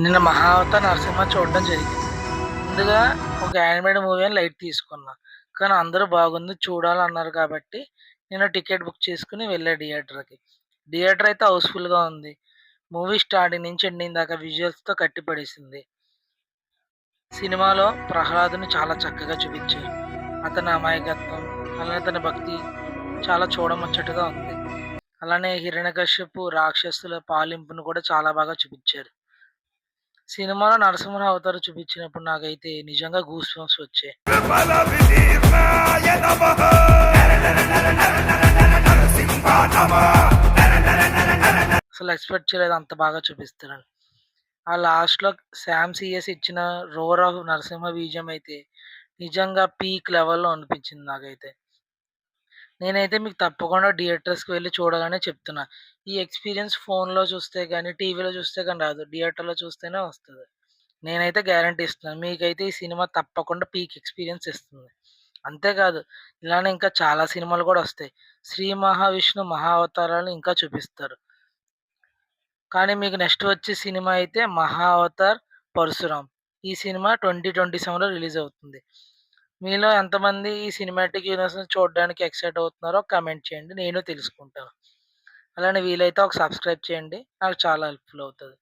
నిన్న 'మహావతార్ నరసింహ' చూడడం జరిగింది. ముందుగా ఒక యానిమేటెడ్ మూవీ అని లైట్ తీసుకున్నా. కానీ అందరూ బాగుంది చూడాలన్నారు కాబట్టి నేను టికెట్ బుక్ చేసుకొని వెళ్ళా థియేటర్‌కి. థియేటర్ అయితే హౌస్‌ఫుల్‌గా ఉంది. మూవీ స్టార్టింగ్ నుంచి ఎండింగ్ దాకా విజువల్స్‌తో కట్టిపడేసింది. సినిమాలో ప్రహ్లాద్‌ని చాలా చక్కగా చూపించారు. అతని అమాయకత్వం, అలానే అతని భక్తి చాలా చూడముచ్చటగా ఉంది. అలానే హిరణ్యకశ్యపు రాక్షసుల పాలింపును కూడా చాలా బాగా చూపించారు. సినిమాలో నరసింహరావు అవతారం చూపించినప్పుడు నాకైతే నిజంగా గూస్ బంప్స్ వచ్చాయి. అసలు ఎక్స్‌పెక్ట్ చేయలేదు అంత బాగా చూపిస్తారని. ఆ లాస్ట్‌లో శ్యామ్ సీఎస్ ఇచ్చిన 'రోర్ ఆఫ్ నరసింహ' బీజీఎం అయితే నిజంగా పీక్ లెవెల్‌లో అనిపించింది నాకైతే. నేనైతే మీకు తప్పకుండా థియేటర్స్‌కి వెళ్లి చూడాలనే చెప్తున్నా. ఈ ఎక్స్‌పీరియన్స్ ఫోన్‌లో చూస్తే గాని, టీవీలో చూస్తే గాని రాదు. థియేటర్‌లో చూస్తేనే వస్తది. నేనైతే గ్యారంటీ ఇస్తున్నాను. మీకైతే ఈ సినిమా తప్పకుండా పీక్ ఎక్స్‌పీరియన్స్ ఇస్తుంది. అంతేకాదు ఇలానే ఇంకా చాలా సినిమాలు కూడా వస్తాయి. 'శ్రీ మహావిష్ణు మహా అవతారాలు' ఇంకా చూపిస్తారు. కానీ మీకు నెక్స్ట్ వచ్చే సినిమా అయితే 'మహా అవతార్ పరశురామ్.' ఈ సినిమా 2027లో రిలీజ్ అవుతుంది. మీలో ఎంతమంది ఈ సినిమాటిక్ యూనివర్స్‌ని చూడడానికి ఎక్సైట్ అవుతున్నారో కామెంట్ చేయండి. నేను తెలుసుకుంటాను. అలానే వీలైతే ఒక సబ్స్క్రైబ్ చేయండి. నాకు చాలా హెల్ప్‌ఫుల్ అవుతది.